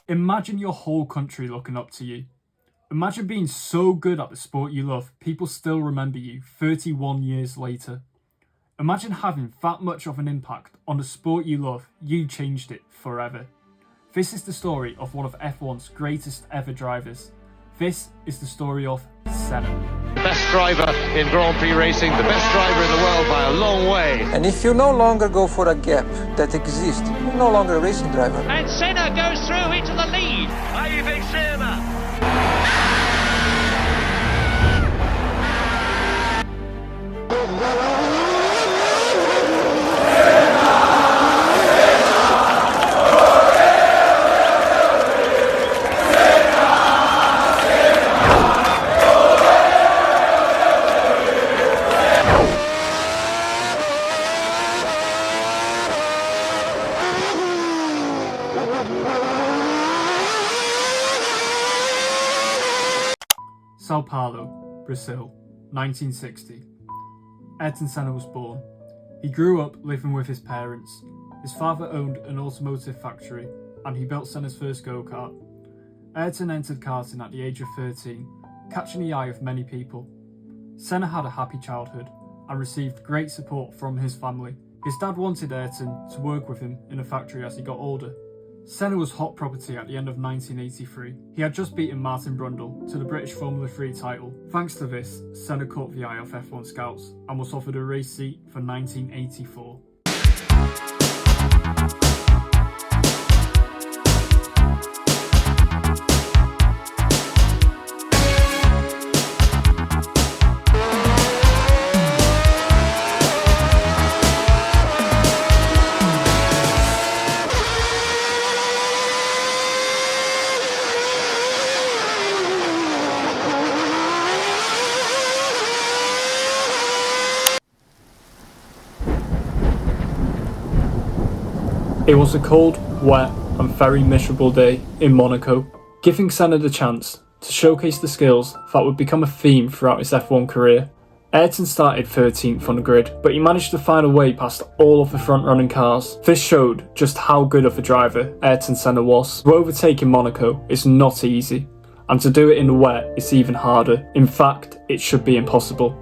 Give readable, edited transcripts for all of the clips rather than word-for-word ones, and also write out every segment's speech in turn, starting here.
Imagine your whole country looking up to you. Imagine being so good at the sport you love, people still remember you 31 years later. Imagine having that much of an impact on the sport you love, you changed it forever. This is the story of one of F1's greatest ever drivers. This is the story of Senna. The best driver in Grand Prix racing, the best driver in the world by a long way. And if you no longer go for a gap that exists, you're no longer a racing driver. And Senna goes through into the lead. Ayrton Senna. Sao Paulo, Brazil, 1960. Ayrton Senna was born. He grew up living with his parents. His father owned an automotive factory and he built Senna's first go-kart. Ayrton entered karting at the age of 13, catching the eye of many people. Senna had a happy childhood and received great support from his family. His dad wanted Ayrton to work with him in a factory as he got older. Senna was hot property at the end of 1983. He had just beaten Martin Brundle to the British Formula 3 title. Thanks to this, Senna caught the eye of F1 scouts and was offered a race seat for 1984. It was a cold, wet and very miserable day in Monaco, giving Senna the chance to showcase the skills that would become a theme throughout his F1 career. Ayrton started 13th on the grid, but he managed to find a way past all of the front-running cars. This showed just how good of a driver Ayrton Senna was. To overtake in Monaco is not easy, and to do it in the wet is even harder. In fact, it should be impossible.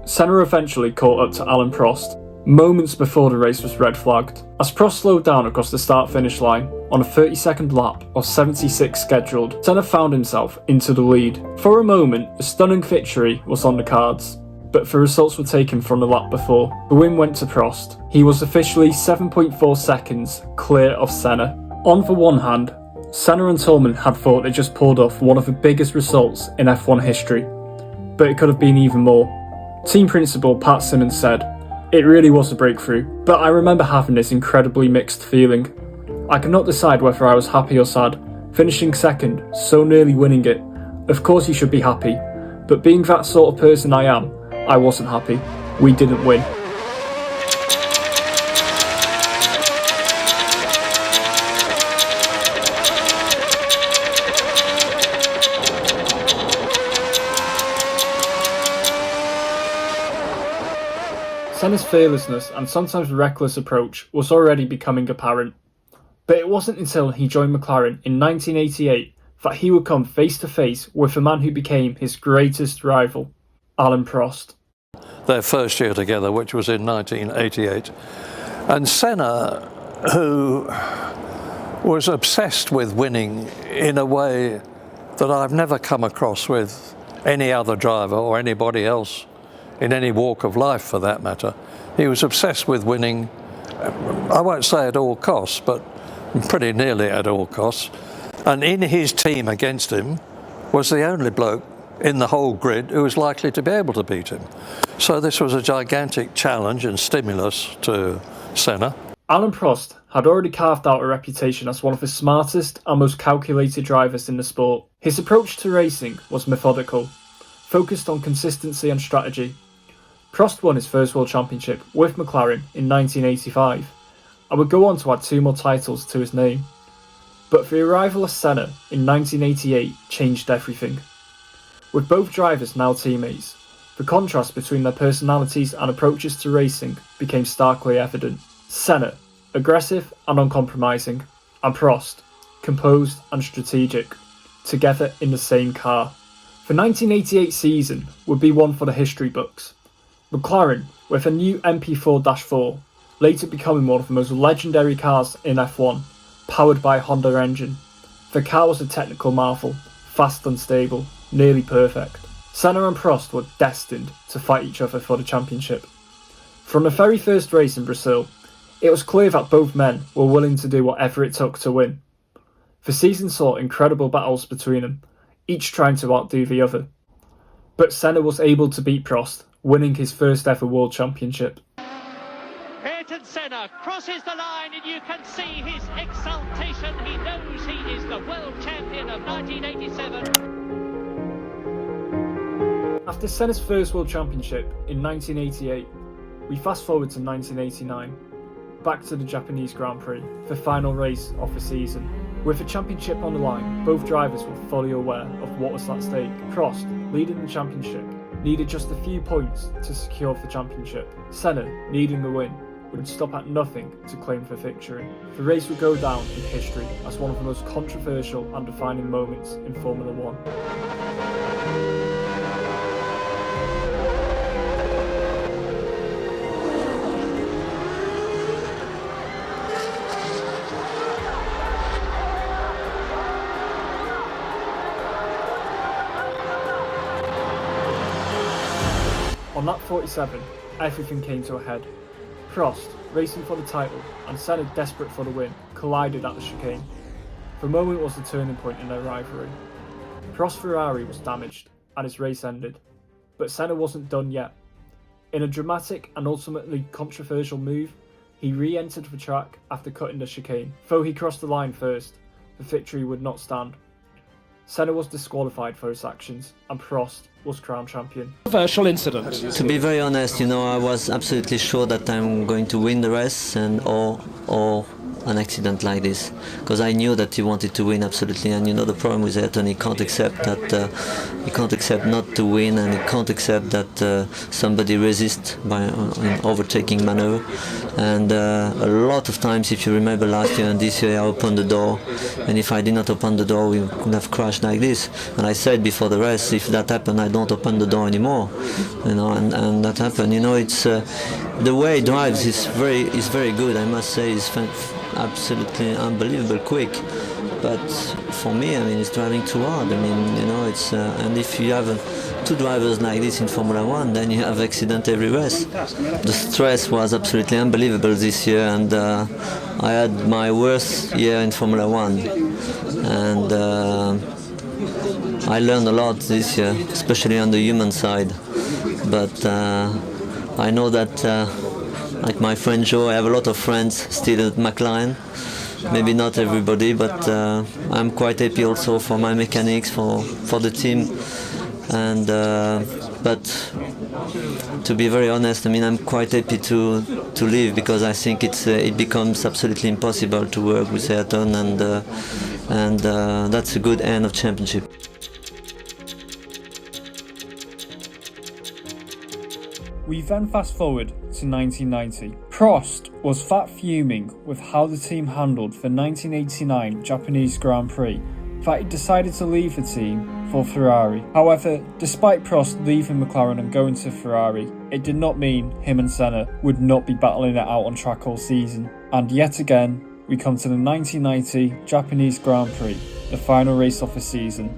Senna eventually caught up to Alain Prost, moments before the race was red flagged. As Prost slowed down across the start-finish line on a 30-second lap of 76 scheduled, Senna found himself into the lead. For a moment, a stunning victory was on the cards, but the results were taken from the lap before. The win went to Prost. He was officially 7.4 seconds clear of Senna. On the one hand, Senna and Tolman had thought they just pulled off one of the biggest results in F1 history, but it could have been even more. Team principal Pat Simmons said, "It really was a breakthrough, but I remember having this incredibly mixed feeling. I could not decide whether I was happy or sad, finishing second, so nearly winning it. Of course you should be happy, but being that sort of person I am, I wasn't happy. We didn't win." Senna's fearlessness and sometimes reckless approach was already becoming apparent, but it wasn't until he joined McLaren in 1988 that he would come face to face with the man who became his greatest rival, Alain Prost. Their first year together, which was in 1988, and Senna, who was obsessed with winning in a way that I've never come across with any other driver or anybody else in any walk of life for that matter. He was obsessed with winning, I won't say at all costs, but pretty nearly at all costs. And in his team against him was the only bloke in the whole grid who was likely to be able to beat him. So this was a gigantic challenge and stimulus to Senna. Alain Prost had already carved out a reputation as one of the smartest and most calculated drivers in the sport. His approach to racing was methodical, focused on consistency and strategy. Prost won his first World Championship with McLaren in 1985 and would go on to add 2 more titles to his name. But the arrival of Senna in 1988 changed everything. With both drivers now teammates, the contrast between their personalities and approaches to racing became starkly evident. Senna, aggressive and uncompromising, and Prost, composed and strategic, together in the same car. The 1988 season would be one for the history books. McLaren, with a new MP4-4, later becoming one of the most legendary cars in F1, powered by a Honda engine. The car was a technical marvel, fast and stable, nearly perfect. Senna and Prost were destined to fight each other for the championship. From the very first race in Brazil, it was clear that both men were willing to do whatever it took to win. The season saw incredible battles between them, each trying to outdo the other. But Senna was able to beat Prost, winning his first ever World Championship. Ayrton Senna crosses the line and you can see his exultation. He knows he is the world champion of 1987. After Senna's first World Championship in 1988, we fast forward to 1989, back to the Japanese Grand Prix, the final race of the season. With the championship on the line, both drivers were fully aware of what was at stake. Prost, leading the championship, needed just a few points to secure the championship. Senna, needing the win, would stop at nothing to claim the victory. The race would go down in history as one of the most controversial and defining moments in Formula One. On lap 47, everything came to a head. Prost, racing for the title, and Senna desperate for the win, collided at the chicane. The moment was the turning point in their rivalry. Prost's Ferrari was damaged, and his race ended. But Senna wasn't done yet. In a dramatic and ultimately controversial move, he re-entered the track after cutting the chicane. Though he crossed the line first, the victory would not stand. Senna was disqualified for his actions, and Prost was crowned champion. Controversial incident. To be very honest, I was absolutely sure that I'm going to win the race, and or an accident like this, because I knew that he wanted to win absolutely. And the problem with Ayrton, he can't accept that. He can't accept not to win, and he can't accept that somebody resists by an overtaking maneuver. And a lot of times, if you remember last year and this year, I opened the door, and if I did not open the door, we could have crashed like this. And I said before the race, if that happened, I don't open the door anymore. And that happened. It's the way he drives is very good. I must say, he's absolutely unbelievable quick. But for me, he's driving too hard. It's and if you have two drivers like this in Formula One, then you have accident every race. The stress was absolutely unbelievable this year, and I had my worst year in Formula One, and I learned a lot this year, especially on the human side. But I know that, like my friend Joe, I have a lot of friends still at McLaren. Maybe not everybody, but I'm quite happy also for my mechanics, for the team. And but to be very honest, I'm quite happy to leave, because I think it becomes absolutely impossible to work with Ayrton, and that's a good end of championship. We then fast forward to 1990. Prost was fat fuming with how the team handled the 1989 Japanese Grand Prix that he decided to leave the team for Ferrari. However, despite Prost leaving McLaren and going to Ferrari, it did not mean him and Senna would not be battling it out on track all season. And yet again, we come to the 1990 Japanese Grand Prix, the final race of the season,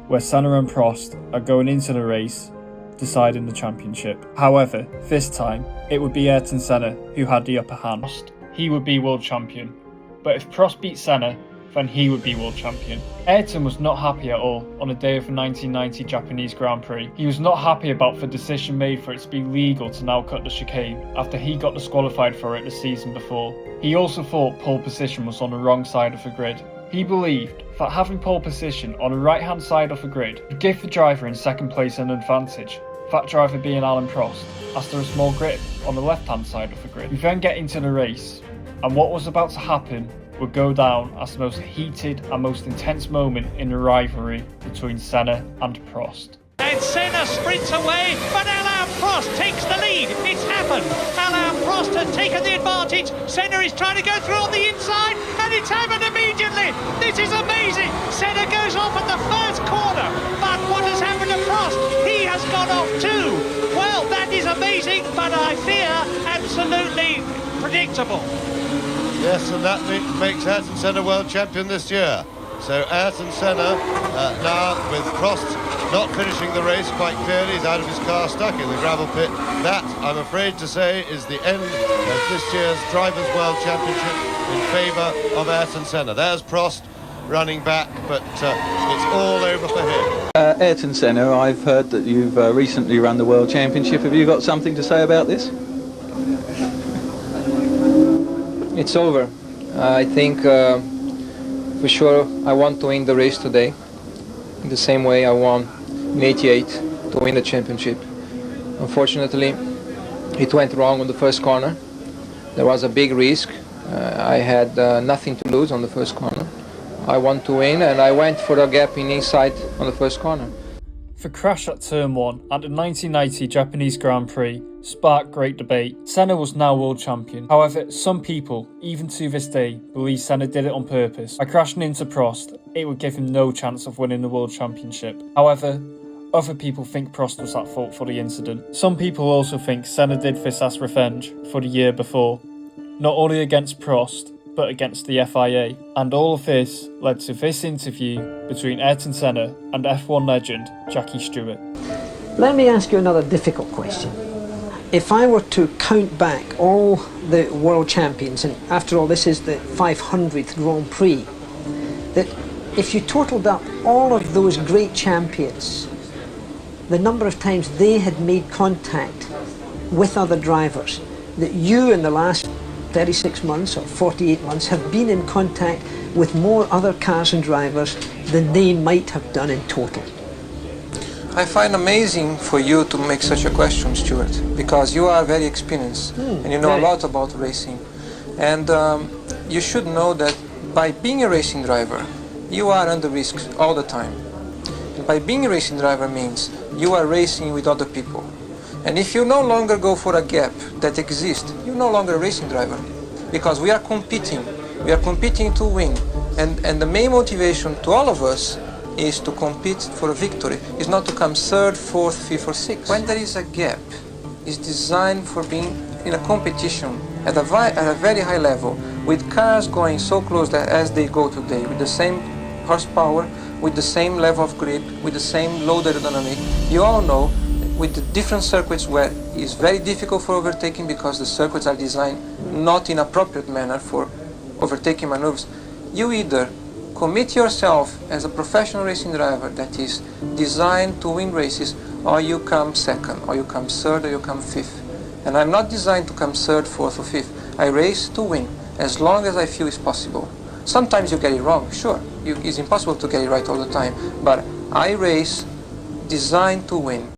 where Senna and Prost are going into the race deciding the championship. However, this time, it would be Ayrton Senna who had the upper hand. He would be world champion, but if Prost beat Senna, then he would be world champion. Ayrton was not happy at all on the day of the 1990 Japanese Grand Prix. He was not happy about the decision made for it to be legal to now cut the chicane after he got disqualified for it the season before. He also thought pole position was on the wrong side of the grid. He believed that having pole position on the right hand side of the grid would give the driver in second place an advantage, that driver being Alain Prost, as there is a small grip on the left hand side of the grid. We then get into the race, and what was about to happen would go down as the most heated and most intense moment in the rivalry between Senna and Prost. And Senna sprints away, but Alain Prost takes the lead. It's happened. Alain Prost has taken the advantage. Senna is trying to go through on the inside, and and it's happened immediately. This is amazing. Senna goes off at the first corner, but what has happened to Prost? He has gone off too. Well, that is amazing, but I fear absolutely predictable. Yes, and that makes Ayrton Senna world champion this year. So Ayrton Senna now with Prost not finishing the race quite clearly, he's out of his car, stuck in the gravel pit. That, I'm afraid to say, is the end of this year's Drivers' World Championship in favour of Ayrton Senna. There's Prost running back, but it's all over for him. Ayrton Senna, I've heard that you've recently run the World Championship. Have you got something to say about this? It's over. I think for sure I want to win the race today in the same way I won in '88 to win the championship. Unfortunately, it went wrong on the first corner. There was a big risk. I had nothing to lose on the first corner. I want to win, and I went for a gap in inside on the first corner. The crash at Turn 1 at the 1990 Japanese Grand Prix sparked great debate. Senna was now world champion. However, some people, even to this day, believe Senna did it on purpose. By crashing into Prost, it would give him no chance of winning the world championship. However, other people think Prost was at fault for the incident. Some people also think Senna did this as revenge for the year before, not only against Prost, but against the FIA. And all of this led to this interview between Ayrton Senna and F1 legend Jackie Stewart. Let me ask you another difficult question. If I were to count back all the world champions, and after all this is the 500th Grand Prix, that if you totaled up all of those great champions, the number of times they had made contact with other drivers, that you in the last 36 months or 48 months have been in contact with more other cars and drivers than they might have done in total. I find amazing for you to make such a question, Stuart, because you are very experienced and you know a lot about racing. And you should know that by being a racing driver, you are under risk all the time. And by being a racing driver means you are racing with other people. And if you no longer go for a gap that exists, you're no longer a racing driver, because we are competing. We are competing to win. And the main motivation to all of us is to compete for a victory. It's not to come third, fourth, fifth or sixth. When there is a gap, it's designed for being in a competition at a very high level, with cars going so close that as they go today, with the same horsepower, with the same level of grip, with the same load aerodynamic. You all know with the different circuits where it's very difficult for overtaking because the circuits are designed not in appropriate manner for overtaking maneuvers. You either commit yourself as a professional racing driver that is designed to win races, or you come second, or you come third, or you come fifth. And I'm not designed to come third, fourth or fifth. I race to win as long as I feel it's possible. Sometimes you get it wrong, sure. It's impossible to get it right all the time, but I race designed to win.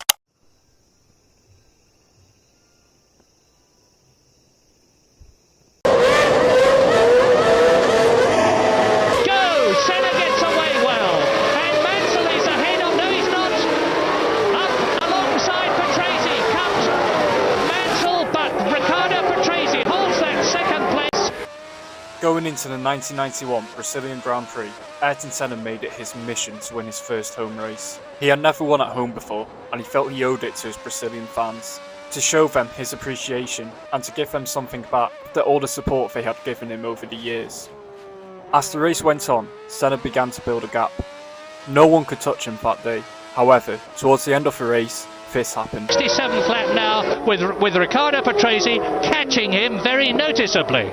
Going into the 1991 Brazilian Grand Prix, Ayrton Senna made it his mission to win his first home race. He had never won at home before, and he felt he owed it to his Brazilian fans, to show them his appreciation and to give them something back for all the support they had given him over the years. As the race went on, Senna began to build a gap. No one could touch him that day. However, towards the end of the race, this happened. 67th lap now with Riccardo Patrese catching him very noticeably.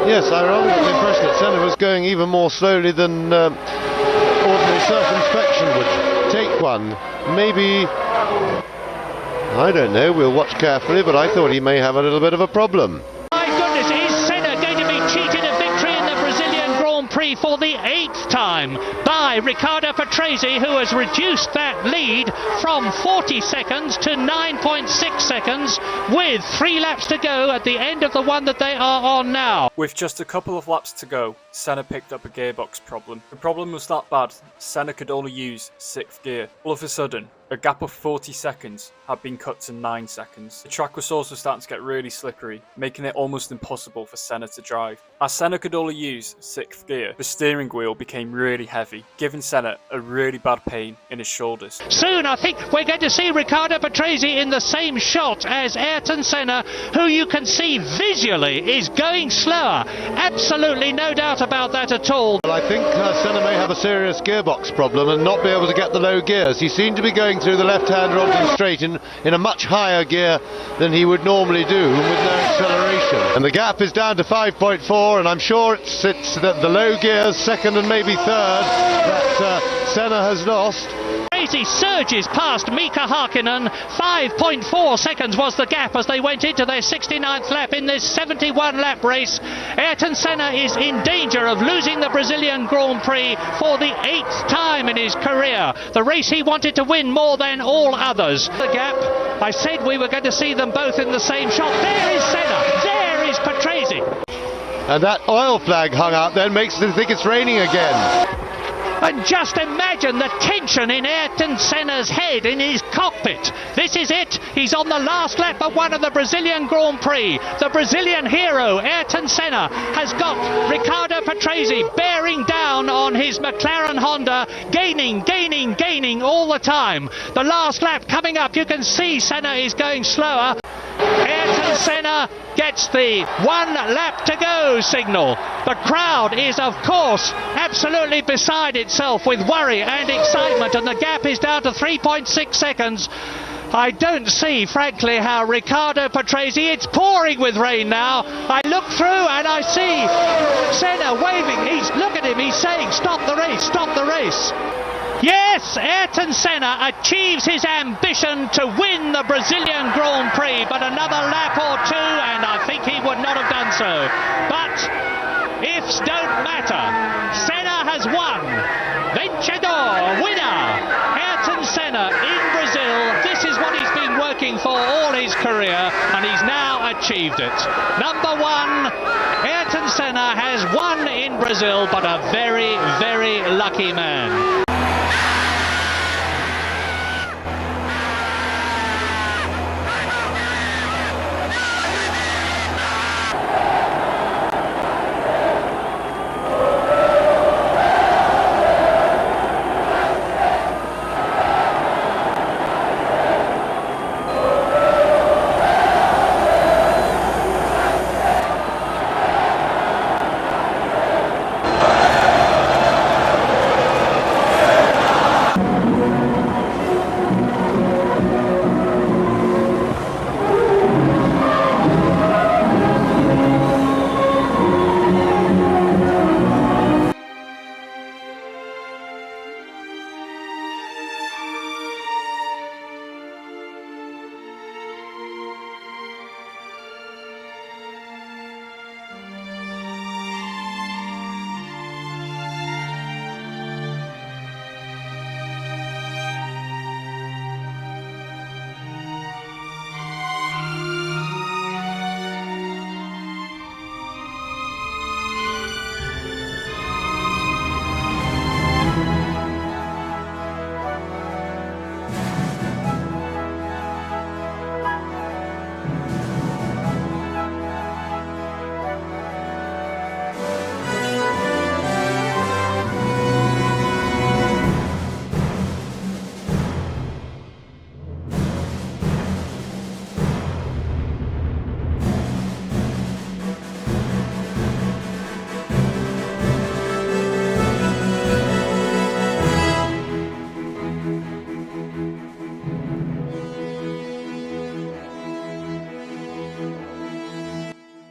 Yes, I rather got the impression that Senna was going even more slowly than ordinary circumspection would take one. Maybe, I don't know, we'll watch carefully, but I thought he may have a little bit of a problem. My goodness, is Senna going to be cheated of victory in the Brazilian Grand Prix for the 8th time by Riccardo Patrese, who has reduced that lead from 40 seconds to 9.6 seconds with 3 laps to go at the end of the one that they are on now. With just a couple of laps to go, Senna picked up a gearbox problem. The problem was that bad, Senna could only use 6th gear. All of a sudden, A gap of 40 seconds had been cut to 9 seconds. The track was also starting to get really slippery, making it almost impossible for Senna to drive. As Senna could only use 6th gear, the steering wheel became really heavy, giving Senna a really bad pain in his shoulders. Soon I think we're going to see Riccardo Patrese in the same shot as Ayrton Senna, who you can see visually is going slower. Absolutely no doubt about that at all. Well, I think Senna may have a serious gearbox problem and not be able to get the low gears. He seemed to be going through the left-hand rod straight in a much higher gear than he would normally do, and with no acceleration. And the gap is down to 5.4, and I'm sure it's the low gears, second and maybe third, that Senna has lost. Patrese surges past Mika Hakkinen. 5.4 seconds was the gap as they went into their 69th lap in this 71 lap race. Ayrton Senna is in danger of losing the Brazilian Grand Prix for the 8th time in his career. The race he wanted to win more than all others. The gap, I said we were going to see them both in the same shot. There is Senna, there is Patrese. And that oil flag hung out then makes them think it's raining again. And just imagine the tension in Ayrton Senna's head, in his cockpit. This is it. He's on the last lap of one of the Brazilian Grand Prix. The Brazilian hero, Ayrton Senna, has got Riccardo Patrese bearing down on his McLaren Honda, gaining all the time. The last lap coming up, you can see Senna is going slower. Ayrton Senna gets the 1 lap to go signal. The crowd is, of course, absolutely beside itself with worry and excitement, and the gap is down to 3.6 seconds. I don't see, frankly, how Riccardo Patrese, it's pouring with rain now. I look through and I see Senna waving. Look at him, he's saying, stop the race, stop the race. Yes, Ayrton Senna achieves his ambition to win the Brazilian Grand Prix, but another lap or two and I think he would not have done so. But ifs don't matter. Senna has won. Vencedor, winner, Ayrton Senna in Brazil. This is what he's been working for all his career, and he's now achieved it. Number 1, Ayrton Senna has won in Brazil, but a very, very lucky man.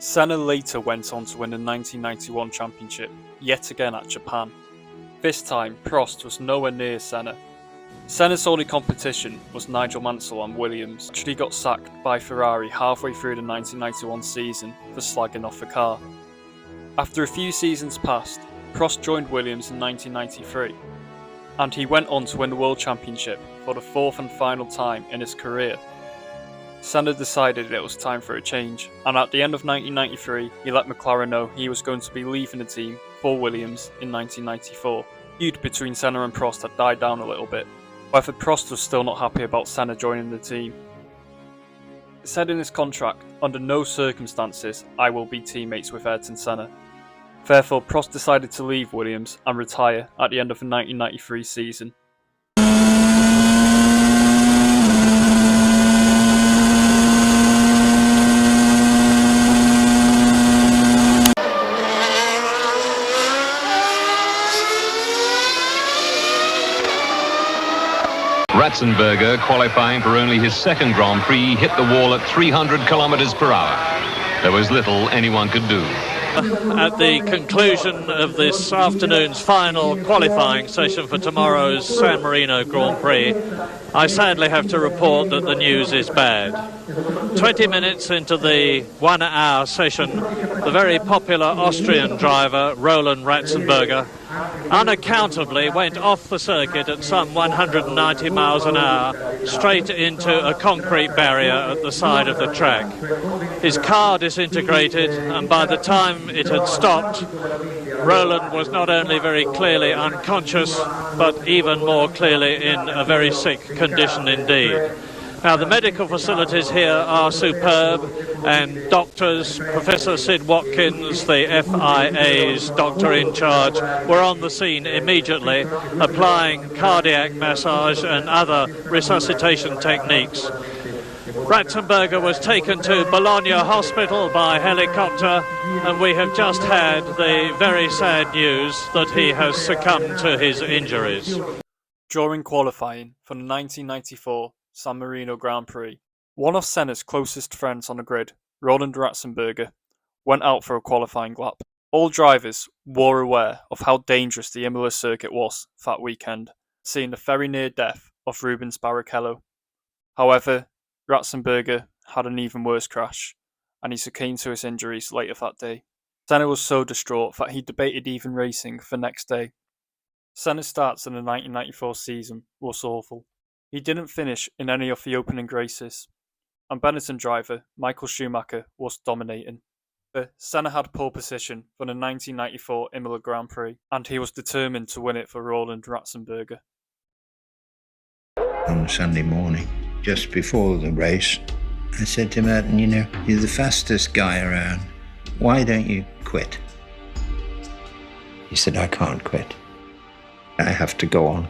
Senna later went on to win the 1991 championship, yet again at Japan. This time, Prost was nowhere near Senna. Senna's only competition was Nigel Mansell and Williams, actually got sacked by Ferrari halfway through the 1991 season for slagging off the car. After a few seasons passed, Prost joined Williams in 1993, and he went on to win the World Championship for the 4th and final time in his career. Senna decided it was time for a change, and at the end of 1993 he let McLaren know he was going to be leaving the team for Williams in 1994. The feud between Senna and Prost had died down a little bit, However, Prost was still not happy about Senna joining the team. It said in his contract, "Under no circumstances I will be teammates with Ayrton Senna." Therefore, Prost decided to leave Williams and retire at the end of the 1993 season. Ratzenberger, qualifying for only his second Grand Prix, hit the wall at 300 kilometers per hour. There was little anyone could do. At the conclusion of this afternoon's final qualifying session for tomorrow's San Marino Grand Prix, I sadly have to report that the news is bad. 20 minutes into the 1 hour session, the very popular Austrian driver Roland Ratzenberger unaccountably went off the circuit at some 190 miles an hour straight into a concrete barrier at the side of the track. His car disintegrated, and by the time it had stopped, Roland was not only very clearly unconscious, but even more clearly in a very sick condition indeed. Now, the medical facilities here are superb, and doctors, Professor Sid Watkins, the FIA's doctor in charge, were on the scene immediately, applying cardiac massage and other resuscitation techniques. Ratzenberger was taken to Bologna Hospital by helicopter, and we have just had the very sad news that he has succumbed to his injuries. During qualifying for the 1994 San Marino Grand Prix, one of Senna's closest friends on the grid, Roland Ratzenberger, went out for a qualifying lap. All drivers were aware of how dangerous the Imola circuit was that weekend, seeing the very near death of Rubens Barrichello. However, Ratzenberger had an even worse crash, and he succumbed to his injuries later that day. Senna was so distraught that he debated even racing the next day. Senna's starts in the 1994 season was awful. He didn't finish in any of the opening races, and Benetton driver Michael Schumacher was dominating. Senna had pole position for the 1994 Imola Grand Prix, and he was determined to win it for Roland Ratzenberger. On Sunday morning, just before the race, I said to him, "Ayrton, you know, you're the fastest guy around. Why don't you quit?" He said, "I can't quit. I have to go on."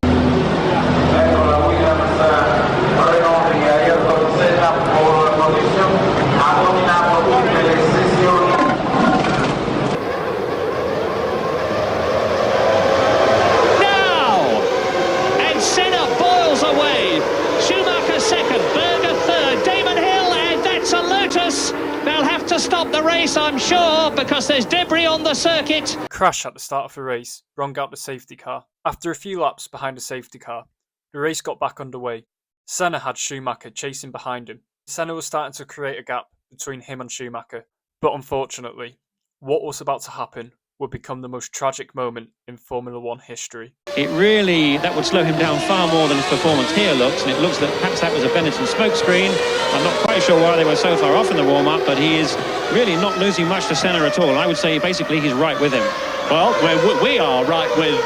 Stop the race, I'm sure, because there's debris on the circuit. Crash at the start of the race wrung out the safety car. After a few laps behind the safety car, the race got back underway. Senna had Schumacher chasing behind him. Senna was starting to create a gap between him and Schumacher, but unfortunately, what was about to happen would become the most tragic moment in Formula One history. That would slow him down far more than his performance here looks, and it looks that perhaps that was a Benetton smokescreen. I'm not quite sure why they were so far off in the warm-up, but he is really not losing much to Senna at all. I would say basically he's right with him. Well, we are right with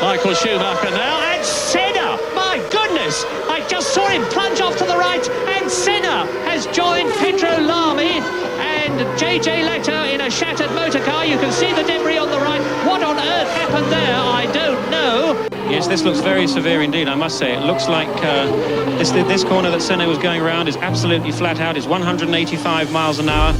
Michael Schumacher now, and Senna! My goodness! I just saw him plunge off to the right, and Senna has joined Pedro Lamy and JJ Letter in a shattered motor car. You can see the debris on the right. What on earth happened there? I don't know. Yes, this looks very severe indeed, I must say. It looks like this corner that Senna was going around is absolutely flat out. It's 185 miles an hour.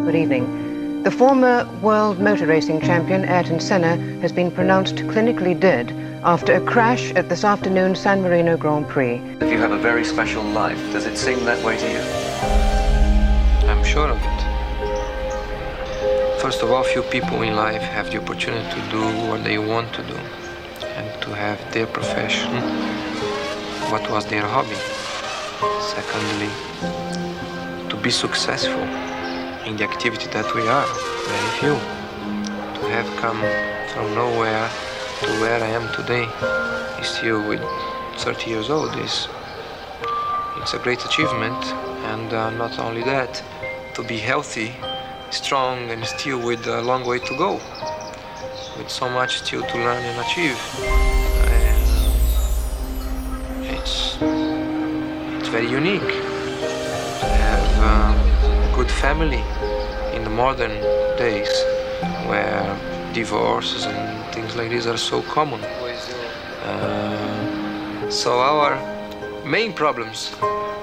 Good evening. The former world motor racing champion Ayrton Senna has been pronounced clinically dead after a crash at this afternoon's San Marino Grand Prix. If you have a very special life, does it seem that way to you? I'm sure of it. First of all, few people in life have the opportunity to do what they want to do and to have their profession, what was their hobby. Secondly, to be successful in the activity that we are, very few. To have come from nowhere to where I am today, still with 30 years old, it's a great achievement. And not only that, to be healthy, strong, and still with a long way to go, with so much still to learn and achieve. It's very unique to have a good family in the modern days where divorces and things like this are so common. So our main problems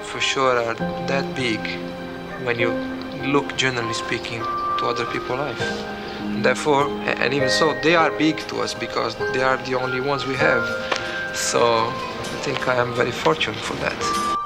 for sure are that big when you look, generally speaking, to other people's life. Therefore, and even so, they are big to us because they are the only ones we have. So I think I am very fortunate for that.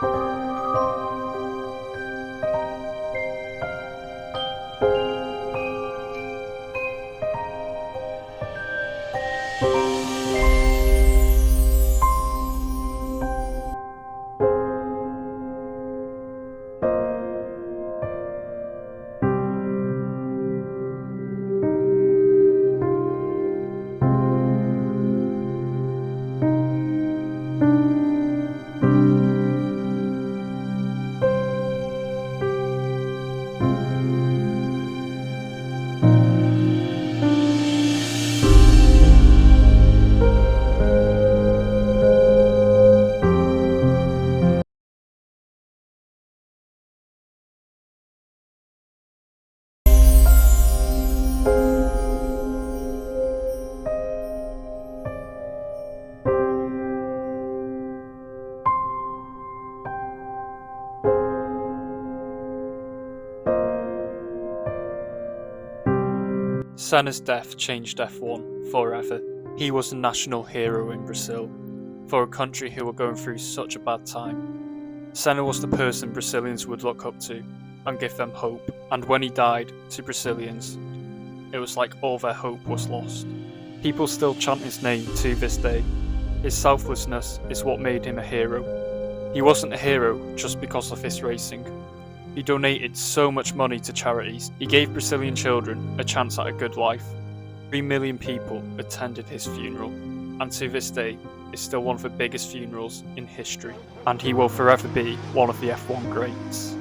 Senna's death changed F1 forever. He was a national hero in Brazil, for a country who were going through such a bad time. Senna was the person Brazilians would look up to and give them hope, and when he died, to Brazilians, it was like all their hope was lost. People still chant his name to this day. His selflessness is what made him a hero. He wasn't a hero just because of his racing. He donated so much money to charities. He gave Brazilian children a chance at a good life. 3 million people attended his funeral, and to this day, is still one of the biggest funerals in history. And he will forever be one of the F1 greats.